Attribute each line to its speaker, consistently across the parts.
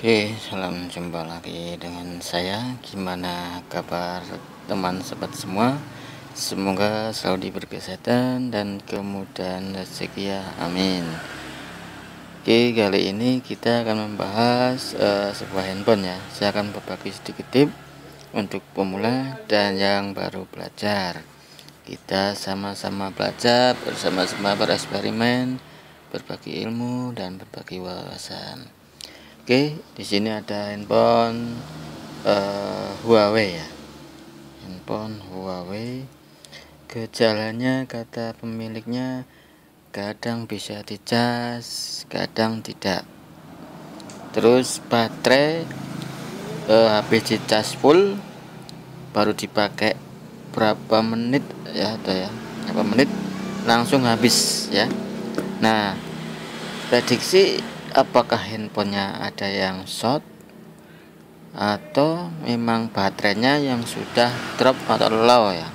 Speaker 1: Oke, salam jumpa lagi dengan saya. Gimana kabar teman sobat semua? Semoga selalu diberi kesehatan dan kemudahan rezeki ya. Amin. Oke, kali ini kita akan membahas sebuah handphone ya. Saya akan berbagi sedikit tips untuk pemula dan yang baru belajar. Kita sama-sama belajar, bersama-sama bereksperimen, berbagi ilmu dan berbagi wawasan. Oke, di sini ada handphone Huawei ya. Handphone Huawei. Gejalanya kata pemiliknya kadang bisa dicas, kadang tidak. Terus baterai habis dicas full baru dipakai berapa menit ya, berapa menit langsung habis ya. Nah, prediksi apakah handphonenya ada yang short atau memang baterainya yang sudah drop atau low ya.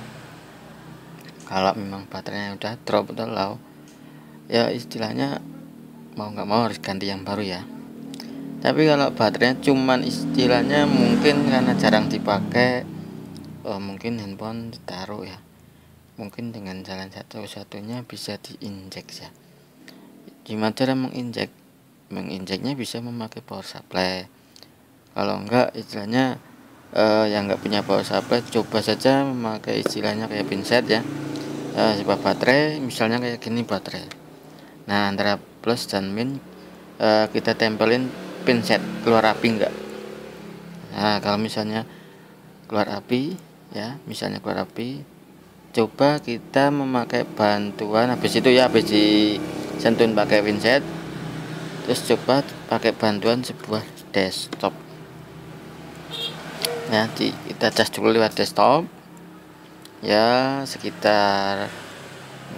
Speaker 1: Kalau memang baterainya sudah drop atau low ya, istilahnya mau nggak mau harus ganti yang baru ya. Tapi kalau baterainya cuman istilahnya mungkin karena jarang dipakai, mungkin handphone ditaruh ya. Mungkin dengan jalan satu-satunya bisa diinjek ya. Gimana cara menginjek? Menginjeknya bisa memakai power supply. Kalau enggak istilahnya yang enggak punya power supply, coba saja memakai istilahnya kayak pinset ya, sebuah baterai misalnya kayak gini baterai. Nah, antara plus dan min kita tempelin pinset, keluar api enggak. Nah, kalau misalnya keluar api ya, misalnya keluar api, coba kita memakai bantuan habis itu ya, habis disentuhin pakai pinset, terus coba pakai bantuan sebuah desktop ya. Kita cas dulu lewat desktop ya,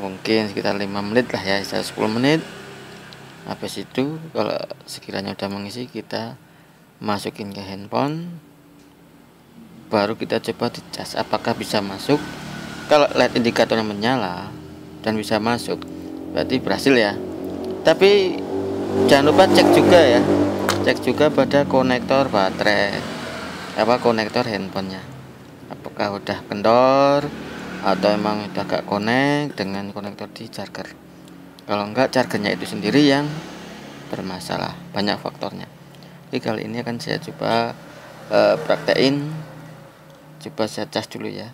Speaker 1: mungkin sekitar 5 menit lah ya, 10 menit. Habis itu kalau sekiranya udah mengisi, kita masukin ke handphone, baru kita coba dicas apakah bisa masuk. Kalau LED indikatornya menyala dan bisa masuk, berarti berhasil ya. Tapi jangan lupa cek juga pada konektor baterai, konektor handphonenya, apakah udah kendor atau emang udah gak connect dengan konektor di charger. Kalau enggak, chargernya itu sendiri yang bermasalah, banyak faktornya. Jadi kali ini akan saya coba praktein, coba saya cas dulu ya.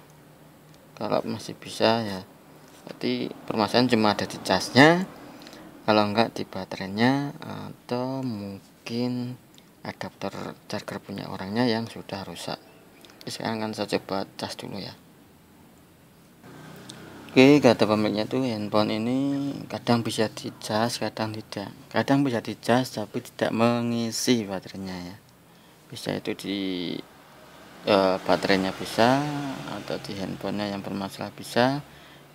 Speaker 1: Kalau masih bisa ya, berarti permasalahan cuma ada di casnya. Kalau enggak di baterainya, atau mungkin adapter charger punya orangnya yang sudah rusak. Jadi sekarang kan saya coba cas dulu ya. Oke, kata pemiliknya tuh handphone ini kadang bisa dicas, kadang tidak. Kadang bisa dicas tapi tidak mengisi baterainya ya. Bisa itu di baterainya bisa, atau di handphonenya yang bermasalah bisa.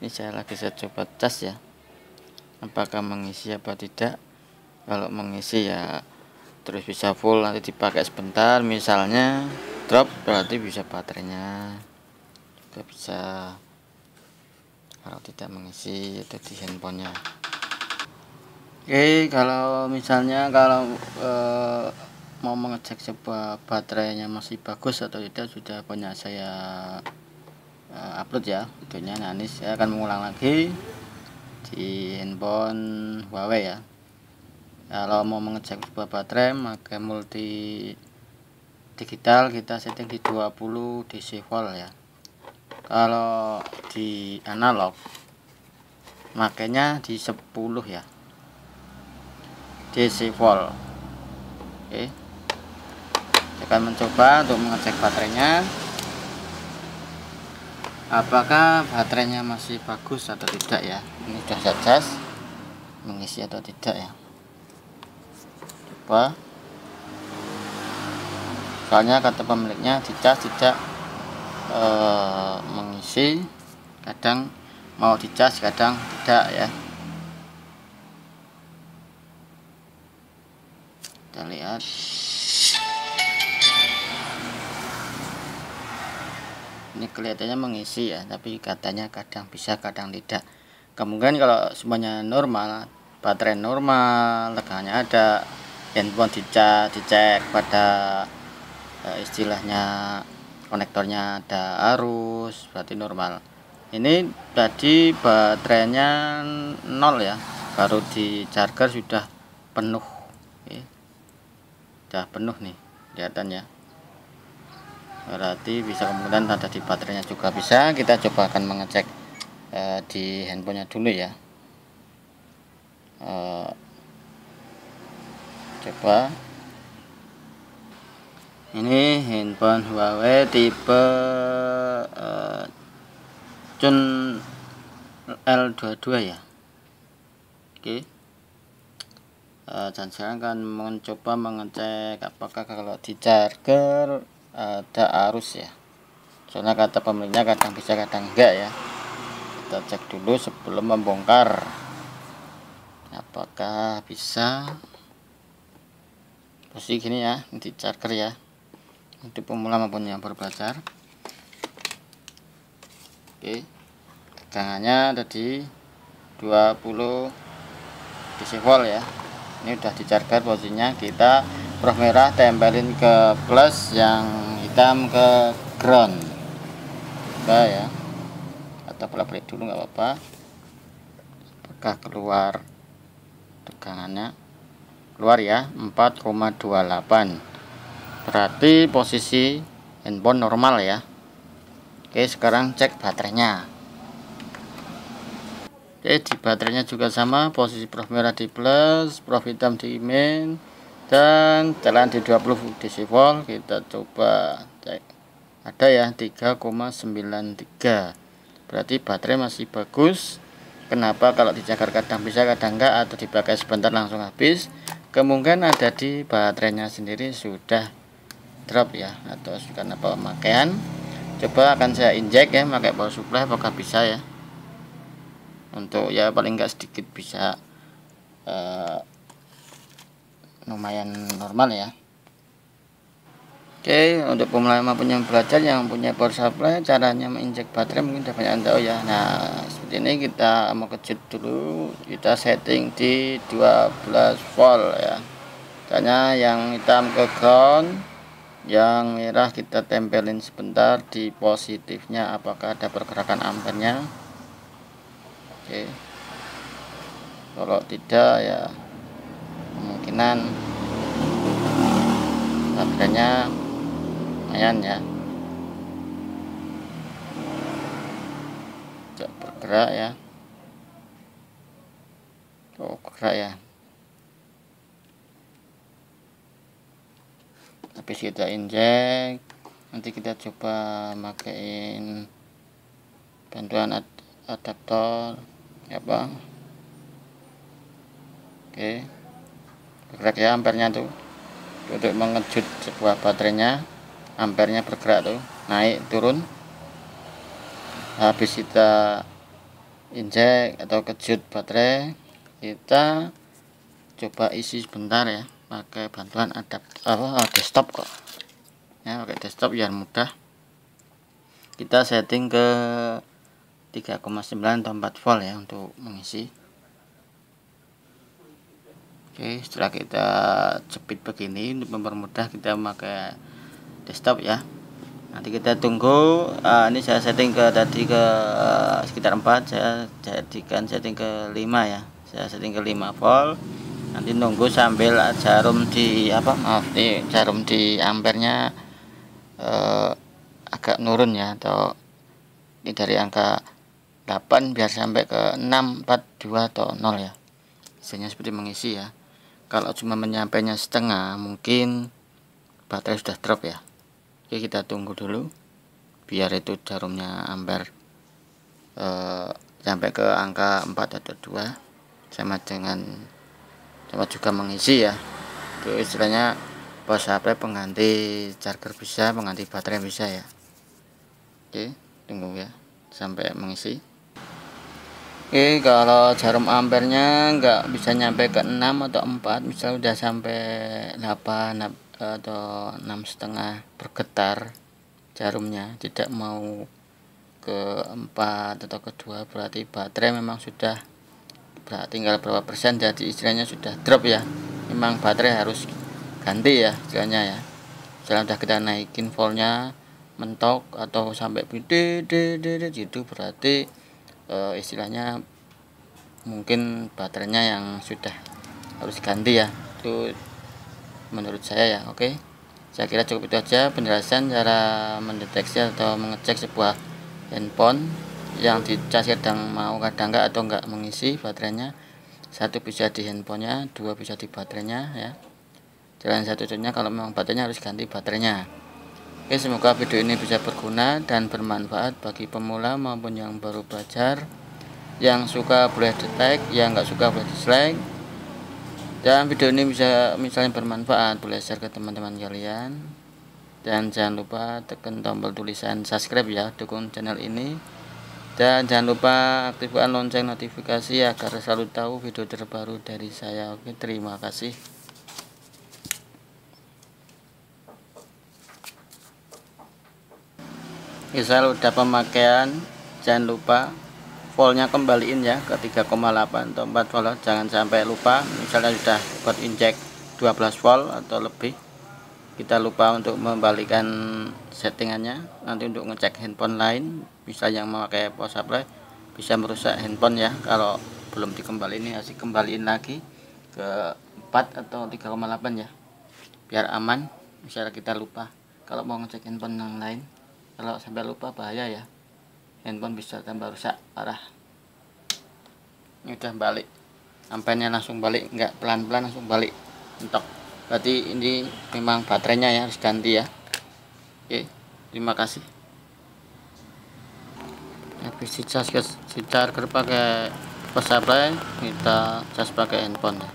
Speaker 1: Ini saya coba cas ya, apakah mengisi apa tidak. Kalau mengisi ya terus bisa full, nanti dipakai sebentar misalnya drop, berarti bisa baterainya juga bisa. Kalau tidak mengisi itu di handphonenya. Oke, kalau misalnya mau mengecek sebuah baterainya masih bagus atau tidak, sudah banyak saya upload ya videonya. Nah, ini saya akan mengulang lagi di handphone Huawei ya. Kalau mau mengecek sebuah baterai pakai multi digital, kita setting di 20 DC volt ya. Kalau di analog makanya di 10 ya, DC volt. Oke, saya akan mencoba untuk mengecek baterainya, apakah baterainya masih bagus atau tidak ya. Ini sudah saya cas mengisi atau tidak ya. Coba, soalnya kata pemiliknya dicas tidak mengisi, kadang mau dicas kadang tidak ya. Kita lihat, ini kelihatannya mengisi ya, tapi katanya kadang bisa kadang tidak. Kemungkinan kalau semuanya normal, baterai normal, tegangannya ada, handphone dicek pada istilahnya konektornya ada arus, berarti normal. Ini tadi baterainya 0 ya, baru di charger sudah penuh. Oke. Sudah penuh nih kelihatannya, berarti bisa kemungkinan ada di baterainya juga bisa. Kita coba akan mengecek di handphonenya dulu ya. Coba ini handphone Huawei tipe Chun L22 ya. Oke. Dan saya akan mencoba mengecek apakah kalau di charger ada arus ya. Soalnya kata pemiliknya kadang bisa kadang enggak ya. Kita cek dulu sebelum membongkar. Apakah bisa. Posisi gini ya, di charger ya, untuk pemula maupun yang baru belajar. Oke, tegangannya ada di 20 DC volt ya. Ini udah di charger posisinya. Kita prof merah tempelin ke plus, yang hitam ke ground. Coba ya, atau bolak-balik dulu nggak apa-apa. Apakah keluar tegangannya? Keluar ya, 4,28. Berarti posisi handphone normal ya. Oke, sekarang cek baterainya. Oke, di baterainya juga sama, posisi prof merah di plus, prof hitam di min, dan jalan di 20 DC volt. Kita coba cek, ada ya 3,93. berarti baterai masih bagus. Kenapa kalau dijaga kadang bisa kadang enggak, atau dipakai sebentar langsung habis? Kemungkinan ada di baterainya sendiri sudah drop ya, atau karena pemakaian. Coba akan saya injek ya, pakai power supply, apakah bisa ya, untuk ya paling enggak sedikit bisa lumayan normal ya. Oke, untuk pemula punya belajar yang punya power supply, caranya menginjek baterai mungkin udah banyak yang tahu ya. Nah, seperti ini kita mau kejut dulu, kita setting di 12 volt ya. Caranya yang hitam ke ground, yang merah kita tempelin sebentar di positifnya, apakah ada pergerakan ampernya. Oke, kalau tidak ya kemungkinan baterainya lumayan ya, tidak bergerak ya. Oh, bergerak ya. Habis kita injek, nanti kita coba makain bantuan adaptor ya Bang. Oke, bergerak ya ampernya tuh, untuk mengejut sebuah baterainya. Ampernya bergerak tuh, naik turun. Habis kita injek atau kejut baterai, kita coba isi sebentar ya, pakai bantuan desktop kok ya, pakai desktop biar mudah. Kita setting ke 3,9 atau 4 volt ya untuk mengisi. Oke, setelah kita jepit begini untuk mempermudah, kita pakai desktop ya. Nanti kita tunggu. Ini saya setting ke tadi ke sekitar 4, saya jadikan setting ke 5 ya. Saya setting ke 5 volt. Nanti nunggu sambil jarum di jarum di ampernya agak nurun ya, atau ini dari angka 8 biar sampai ke 6, 4, 2 atau 0 ya. Isinya seperti mengisi ya. Kalau cuma menyampainya setengah, mungkin baterai sudah drop ya. Oke, kita tunggu dulu biar itu jarumnya amper sampai ke angka 4 atau 2, sama juga mengisi ya. Itu istilahnya power supply pengganti charger bisa, pengganti baterai bisa ya. Oke, tunggu ya sampai mengisi. Oke, kalau jarum ampernya nggak bisa nyampe ke 6 atau 4, misal udah sampai 8 atau 6,5 bergetar jarumnya, tidak mau ke 4 atau ke 2, berarti baterai memang sudah tinggal berapa persen, jadi istilahnya sudah drop ya. Memang baterai harus ganti ya istilahnya ya. Setelah udah kita naikin voltnya mentok atau sampai gede gitu, berarti istilahnya mungkin baterainya yang sudah harus ganti ya. Itu menurut saya ya. Oke, saya kira cukup itu aja penjelasan cara mendeteksi atau mengecek sebuah handphone yang dicas kadang mau kadang enggak atau enggak mengisi baterainya. Satu bisa di handphonenya, dua bisa di baterainya ya. Jalan satu-satunya kalau memang baterainya harus ganti baterainya. Oke, semoga video ini bisa berguna dan bermanfaat bagi pemula maupun yang baru belajar. Yang suka boleh dislike, yang nggak suka boleh dislike. Dan video ini bisa misalnya bermanfaat, boleh share ke teman-teman kalian. Dan jangan lupa tekan tombol tulisan subscribe ya, dukung channel ini. Dan jangan lupa aktifkan lonceng notifikasi agar selalu tahu video terbaru dari saya. Oke, terima kasih. Misal udah pemakaian, jangan lupa voltnya kembaliin ya ke 3,8 atau 4 volt, jangan sampai lupa. Misalnya sudah buat injek 12 volt atau lebih, kita lupa untuk membalikan settingannya. Nanti untuk ngecek handphone lain, bisa yang memakai power supply, bisa merusak handphone ya. Kalau belum dikembaliin, harus dikembaliin lagi ke 4 atau 3,8 ya, biar aman. Misalnya kita lupa kalau mau ngecek handphone yang lain, kalau sampai lupa bahaya ya, handphone bisa tambah rusak parah. Ini udah balik, ampernya langsung balik, enggak pelan-pelan langsung balik mentok, berarti ini memang baterainya ya harus ganti ya. Oke, terima kasih. Habis si charger pakai power supply, kita cas pakai handphone ya,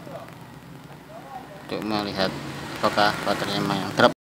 Speaker 1: untuk melihat apakah baterainya memang drop.